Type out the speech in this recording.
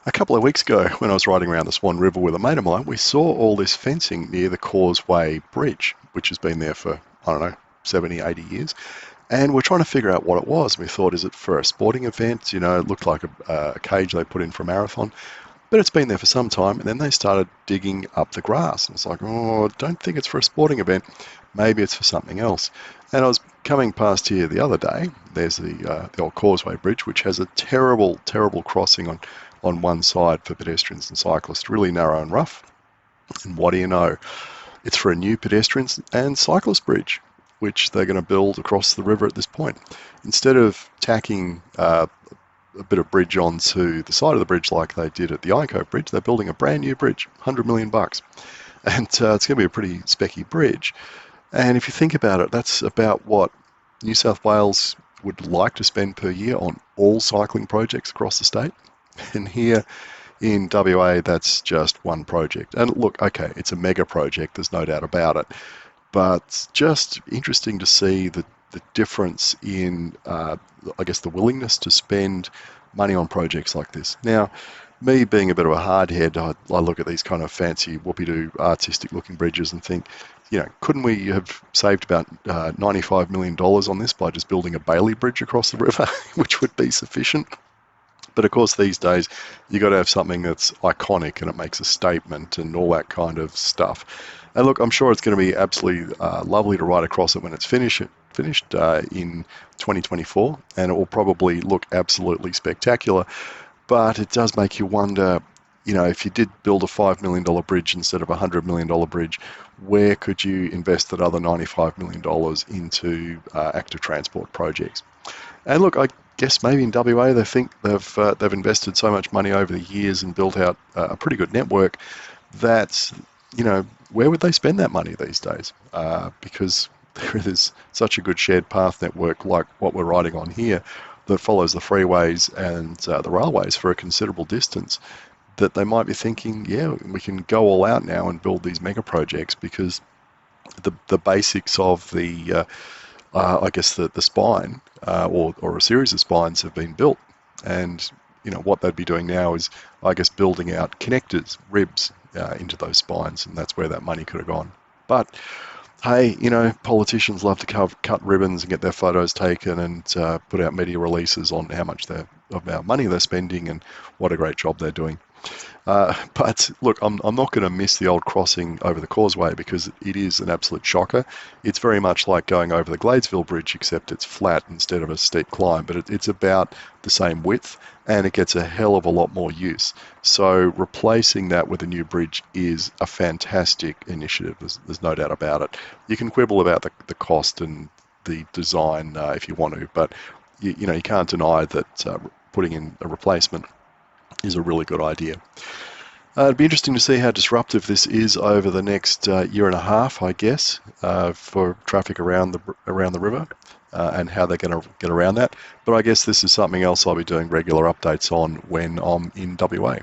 A couple of weeks ago, when I was riding around the Swan River with a mate of mine, we saw all this fencing near the Causeway Bridge, which has been there for, I don't know, 70, 80 years. And we're trying to figure out what it was. We thought, is it for a sporting event? You know, it looked like a cage they put in for a marathon. But it's been there for some time, and then they started digging up the grass. And it's like, oh, I don't think it's for a sporting event. Maybe it's for something else. And I was coming past here the other day. There's the old Causeway Bridge, which has a terrible, terrible crossing on one side for pedestrians and cyclists, really narrow and rough. And what do you know? It's for a new pedestrians and cyclist bridge, which they're going to build across the river at this point. Instead of tacking a bit of bridge onto the side of the bridge like they did at the Iron Cove Bridge, they're building a brand new bridge, $100 million. And it's going to be a pretty specky bridge. And if you think about it, that's about what New South Wales would like to spend per year on all cycling projects across the state. And here in WA, that's just one project. And look, okay, it's a mega project, there's no doubt about it. But just interesting to see the difference in, I guess, the willingness to spend money on projects like this. Now, me being a bit of a hardhead, I look at these kind of fancy whoopie-doo artistic-looking bridges and think, you know, couldn't we have saved about $95 million on this by just building a Bailey Bridge across the river, which would be sufficient? But of course, these days, you've got to have something that's iconic and it makes a statement and all that kind of stuff. And look, I'm sure it's going to be absolutely lovely to ride across it when it's finished in 2024, and it will probably look absolutely spectacular. But it does make you wonder, you know, if you did build a $5 million bridge instead of a $100 million bridge, where could you invest that other $95 million into active transport projects? And look, I guess maybe in WA they think they've invested so much money over the years and built out a pretty good network that, you know, where would they spend that money these days? Because there is such a good shared path network like what we're riding on here that follows the freeways and the railways for a considerable distance, that they might be thinking, yeah, we can go all out now and build these mega projects because the basics of the I guess the spine or a series of spines have been built. And, you know, what they'd be doing now is, I guess, building out connectors, ribs into those spines, and that's where that money could have gone. But hey, you know, politicians love to cut ribbons and get their photos taken and put out media releases on how much money they're spending and what a great job they're doing. But look, I'm not going to miss the old crossing over the causeway because it is an absolute shocker. It's very much like going over the Gladesville Bridge, except it's flat instead of a steep climb, but it's about the same width and it gets a hell of a lot more use. So replacing that with a new bridge is a fantastic initiative. There's no doubt about it. You can quibble about the cost and the design if you want to, but you know, you can't deny that putting in a replacement is a really good idea. It'd be interesting to see how disruptive this is over the next year and a half, I guess, for traffic around the river and how they're going to get around that. But I guess this is something else I'll be doing regular updates on when I'm in WA.